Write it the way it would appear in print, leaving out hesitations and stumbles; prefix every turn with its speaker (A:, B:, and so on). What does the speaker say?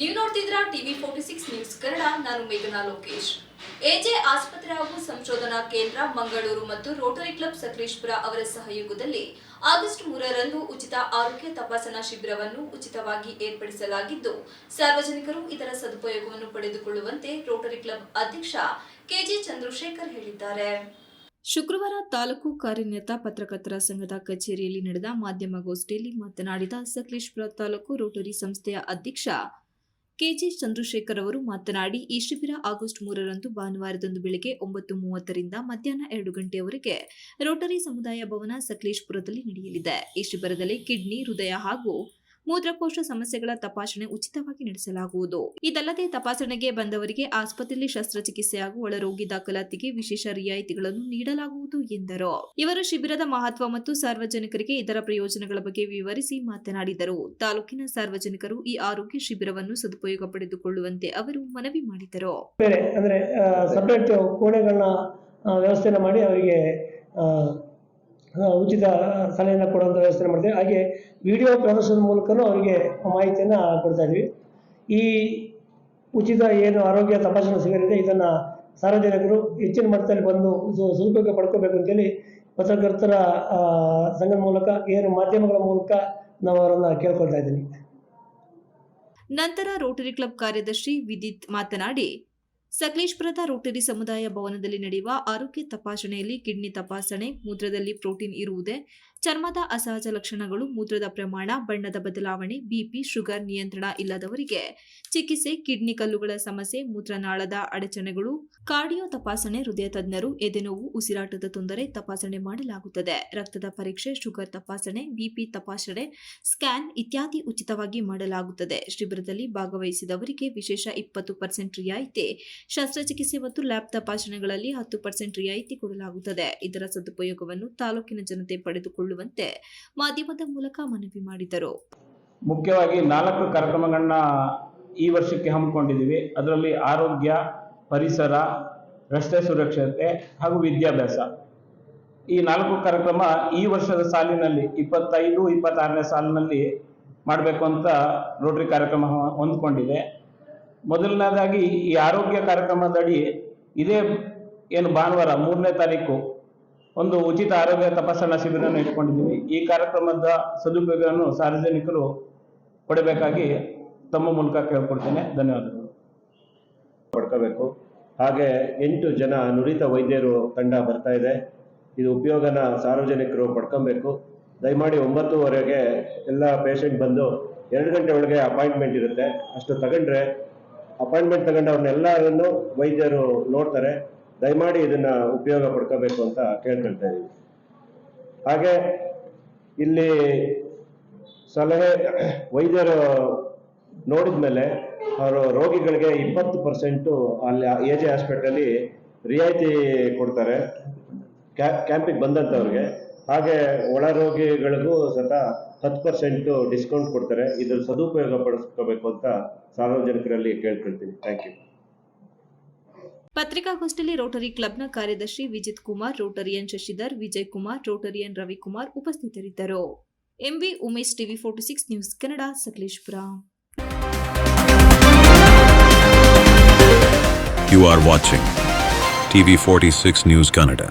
A: ನೀವು ನೋಡ್ತಿದ್ರ TV 46 news Kannada. ನಾನು ಮೇಘನಾ ಲೋಕೇಶ್. ಎಜೆ ಆಸ್ಪತ್ರೆ ಹಾಗೂ ಸಂಶೋಧನಾ ಕೇಂದ್ರ ಮಂಗಳೂರು ಮತ್ತು ರೋಟರಿ ಕ್ಲಬ್ ಸಕಲೇಶಪುರ ಅವರ ಸಹಯೋಗದಲ್ಲಿ ಆಗಸ್ಟ್ 3ರಂದು ಉಚಿತ ಆರೋಗ್ಯ ತಪಾಸಣಾ ಶಿಬಿರವನ್ನು ಉಚಿತವಾಗಿ ಏರ್ಪಡಿಸಲಾಗಿದ್ದು, ಸಾರ್ವಜನಿಕರು ಇದರ ಸದುಪಯೋಗವನ್ನು ಪಡೆದುಕೊಳ್ಳುವಂತೆ ರೋಟರಿ ಕ್ಲಬ್ ಅಧ್ಯಕ್ಷ ಕೆಜಿ ಚಂದ್ರಶೇಖರ್ ಹೇಳಿದ್ದಾರೆ. ಶುಕ್ರವಾರ ತಾಲೂಕು ಕಾರ್ಯನಿರತ ಪತ್ರಕರ್ತರ ಸಂಘದ ಕಚೇರಿಯಲ್ಲಿ ನಡೆದ ಮಾಧ್ಯಮಗೋಷ್ಠಿಯಲ್ಲಿ ಮಾತನಾಡಿದ ಸಕಲೇಶಪುರ ತಾಲೂಕು ರೋಟರಿ ಸಂಸ್ಥೆಯ ಅಧ್ಯಕ್ಷ ಕೆಜಿ ಚಂದ್ರಶೇಖರ್ ಅವರು ಮಾತನಾಡಿ, ಈ ಶಿಬಿರ ಆಗಸ್ಟ್ 3ರಂದು ಭಾನುವಾರದಂದು ಬೆಳಗ್ಗೆ 9:30ರಿಂದ ಮಧ್ಯಾಹ್ನ 2 ಗಂಟೆಯವರೆಗೆ ರೋಟರಿ ಸಮುದಾಯ ಭವನ ಸಕಲೇಶಪುರದಲ್ಲಿ ನಡೆಯಲಿದೆ. ಈ ಶಿಬಿರದಲ್ಲಿ ಕಿಡ್ನಿ, ಹೃದಯ ಹಾಗೂ ಮೂತ್ರಕೋಶ ಸಮಸ್ಯೆಗಳ ತಪಾಸಣೆ ಉಚಿತವಾಗಿ ನಡೆಸಲಾಗುವುದು. ಇದಲ್ಲದೆ ತಪಾಸಣೆಗೆ ಬಂದವರಿಗೆ ಆಸ್ಪತ್ರೆಯಲ್ಲಿ ಶಸ್ತ್ರಚಿಕಿತ್ಸೆ ಹಾಗೂ ಒಳರೋಗಿ ದಾಖಲಾತಿಗೆ ವಿಶೇಷ ರಿಯಾಯಿತಿಗಳನ್ನು ನೀಡಲಾಗುವುದು ಎಂದರು. ಇವರು ಶಿಬಿರದ ಮಹತ್ವ ಮತ್ತು ಸಾರ್ವಜನಿಕರಿಗೆ ಇದರ ಪ್ರಯೋಜನಗಳ ಬಗ್ಗೆ ವಿವರಿಸಿ ಮಾತನಾಡಿದರು. ತಾಲೂಕಿನ ಸಾರ್ವಜನಿಕರು ಈ ಆರೋಗ್ಯ ಶಿಬಿರವನ್ನು ಸದುಪಯೋಗ ಪಡೆದುಕೊಳ್ಳುವಂತೆ ಅವರು ಮನವಿ ಮಾಡಿದರು.
B: ಸಪರೇಟ್ ಕೋಣೆಗಳನ್ನ ವ್ಯವಸ್ಥೆ ಮಾಡಿ ಅವರಿಗೆ ಉಚಿತ ಸಲಹೆಯನ್ನು ಕೊಡುವಂಥ ವ್ಯವಸ್ಥೆ ಮಾಡ್ತೀವಿ. ಹಾಗೆ ವಿಡಿಯೋ ಪ್ರದರ್ಶನದ ಮೂಲಕನೂ ಅವರಿಗೆ ಮಾಹಿತಿಯನ್ನು ಕೊಡ್ತಾ ಇದ್ವಿ. ಈ ಉಚಿತ ಏನು ಆರೋಗ್ಯ ತಪಾಸಣಾ ಶಿಬಿರ ಇದೆ, ಇದನ್ನು ಸಾರ್ವಜನಿಕರು ಹೆಚ್ಚಿನ ಮಟ್ಟದಲ್ಲಿ ಬಂದು ಸದುಪಯೋಗ ಪಡ್ಕೋಬೇಕು ಅಂತೇಳಿ ಪತ್ರಕರ್ತರ ಸಂಘದ ಮೂಲಕ ಏನು ಮಾಧ್ಯಮಗಳ ಮೂಲಕ ನಾವು ಅವರನ್ನು ಕೇಳ್ಕೊಳ್ತಾ ಇದ್ದೀನಿ.
A: ನಂತರ ರೋಟರಿ ಕ್ಲಬ್ ಕಾರ್ಯದರ್ಶಿ ವಿದಿತ್ ಮಾತನಾಡಿ, ಸಕಲೇಶಪುರದ ರೋಟರಿ ಸಮುದಾಯ ಭವನದಲ್ಲಿ ನಡೆಯುವ ಆರೋಗ್ಯ ತಪಾಸಣೆಯಲ್ಲಿ ಕಿಡ್ನಿ ತಪಾಸಣೆ, ಮೂತ್ರದಲ್ಲಿ ಪ್ರೋಟೀನ್ ಇರುವುದೇ, ಚರ್ಮದ ಅಸಹಜ ಲಕ್ಷಣಗಳು, ಮೂತ್ರದ ಪ್ರಮಾಣ, ಬಣ್ಣದ ಬದಲಾವಣೆ, ಬಿಪಿ, ಶುಗರ್ ನಿಯಂತ್ರಣ ಇಲ್ಲದವರಿಗೆ ಚಿಕಿತ್ಸೆ, ಕಿಡ್ನಿ ಕಲ್ಲುಗಳ ಸಮಸ್ಯೆ, ಮೂತ್ರನಾಳದ ಅಡಚಣೆಗಳು, ಕಾರ್ಡಿಯೋ ತಪಾಸಣೆ, ಹೃದಯ ತಜ್ಞರು, ಎದೆನೋವು, ಉಸಿರಾಟದ ತೊಂದರೆ ತಪಾಸಣೆ ಮಾಡಲಾಗುತ್ತದೆ. ರಕ್ತದ ಪರೀಕ್ಷೆ, ಶುಗರ್ ತಪಾಸಣೆ, ಬಿಪಿ ತಪಾಸಣೆ, ಸ್ಕ್ಯಾನ್ ಇತ್ಯಾದಿ ಉಚಿತವಾಗಿ ಮಾಡಲಾಗುತ್ತದೆ. ಶಿಬಿರದಲ್ಲಿ ಭಾಗವಹಿಸಿದವರಿಗೆ ವಿಶೇಷ 20% ರಿಯಾಯಿತಿ, ಶಸ್ತ್ರಚಿಕಿತ್ಸೆ ಮತ್ತು ಲ್ಯಾಬ್ ತಪಾಸಣೆಗಳಲ್ಲಿ 10% ರಿಯಾಯಿತಿ ಕೊಡಲಾಗುತ್ತದೆ. ಇದರ ಸದುಪಯೋಗವನ್ನು ತಾಲೂಕಿನ ಜನತೆ ಪಡೆದುಕೊಳ್ಳುವಂತೆ ಮಾಧ್ಯಮದ ಮೂಲಕ ಮನವಿ ಮಾಡಿದರು.
C: ಮುಖ್ಯವಾಗಿ 4 ಕಾರ್ಯಕ್ರಮಗಳನ್ನ ಈ ವರ್ಷಕ್ಕೆ ಹಮ್ಮಿಕೊಂಡಿದ್ದೀವಿ. ಅದರಲ್ಲಿ ಆರೋಗ್ಯ, ಪರಿಸರ, ರಸ್ತೆ ಸುರಕ್ಷತೆ ಹಾಗೂ ವಿದ್ಯಾಭ್ಯಾಸ. ಈ 4 ಕಾರ್ಯಕ್ರಮ ಈ ವರ್ಷದ ಸಾಲಿನಲ್ಲಿ 25-26ನೇ ಸಾಲಿನಲ್ಲಿ ಮಾಡಬೇಕು ಅಂತ ರೋಟರಿ ಕಾರ್ಯಕ್ರಮ ಹೊಂದ್ಕೊಂಡಿದೆ. ಮೊದಲನೇದಾಗಿ ಈ ಆರೋಗ್ಯ ಕಾರ್ಯಕ್ರಮದಡಿ ಇದೇ ಏನು ಭಾನುವಾರ 3ನೇ ತಾರೀಕು ಒಂದು ಉಚಿತ ಆರೋಗ್ಯ ತಪಾಸಣಾ ಶಿಬಿರವನ್ನು ಇಟ್ಕೊಂಡಿದ್ದೀವಿ. ಈ ಕಾರ್ಯಕ್ರಮದ ಸದುಪಯೋಗವನ್ನು ಸಾರ್ವಜನಿಕರು ಪಡೆಯಬೇಕಾಗಿ ತಮ್ಮ ಮೂಲಕ ಕೇಳ್ಕೊಡ್ತೇನೆ. ಧನ್ಯವಾದಗಳು.
D: ಪಡ್ಕೋಬೇಕು. ಹಾಗೆ 8 ಜನ ನುರಿತ ವೈದ್ಯರು ತಂಡ ಬರ್ತಾ ಇದೆ. ಇದು ಉಪಯೋಗನ ಸಾರ್ವಜನಿಕರು ಪಡ್ಕೊಬೇಕು. ದಯಮಾಡಿ 9:30ವರೆಗೆ ಎಲ್ಲ ಪೇಷಂಟ್ ಬಂದು 2 ಗಂಟೆ ಒಳಗೆ ಅಪಾಯಿಂಟ್ಮೆಂಟ್ ಇರುತ್ತೆ. ಅಷ್ಟು ತಗೊಂಡ್ರೆ ಅಪಾಯಿಂಟ್ಮೆಂಟ್ ತಗೊಂಡವ್ರನ್ನೆಲ್ಲರನ್ನು ವೈದ್ಯರು ನೋಡ್ತಾರೆ. ದಯಮಾಡಿ ಇದನ್ನ ಉಪಯೋಗ ಪಡ್ಕೋಬೇಕು ಅಂತ ಕೇಳ್ಕೊಳ್ತಾ ಇದ್ದೀವಿ. ಹಾಗೆ ಇಲ್ಲಿ ಸಲಹೆ ವೈದ್ಯರು ನೋಡಿದ ಮೇಲೆ ಅವರು ರೋಗಿಗಳಿಗೆ 20% ಅಲ್ಲಿ ಎಜೆ ಹಾಸ್ಪಿಟಲಲ್ಲಿ ರಿಯಾಯಿತಿ ಕೊಡ್ತಾರೆ ಕ್ಯಾಂಪಿಗೆ ಬಂದಂಥವ್ರಿಗೆ. ಹಾಗೆ ಒಳ ರೋಗಿಗಳಿಗೂ ಸತ 10% ಡಿಸ್ಕೌಂಟ್ ಕೊಡ್ತಾರೆ. ಇದ್ರ ಸದುಪಯೋಗ ಪಡಿಸ್ಕೋಬೇಕು ಅಂತ ಸಾರ್ವಜನಿಕರಲ್ಲಿ ಕೇಳ್ಕೊಳ್ತೀನಿ. Thank you.
A: ಪತ್ರಿಕಾಗೋಷ್ಠಿಯಲ್ಲಿ ರೋಟರಿ ಕ್ಲಬ್ನ ಕಾರ್ಯದರ್ಶಿ ವಿಜಿತ್ ಕುಮಾರ್, ರೋಟರಿಯನ್ ಶಶಿಧರ್, ವಿಜಯ್ ಕುಮಾರ್, ರೋಟರಿಯನ್ ರವಿಕುಮಾರ್ ಉಪಸ್ಥಿತರಿದ್ದರು. MV Umesh, TV 46 news Kannada, Sakleshpur.
E: You are watching TV 46 News Kannada.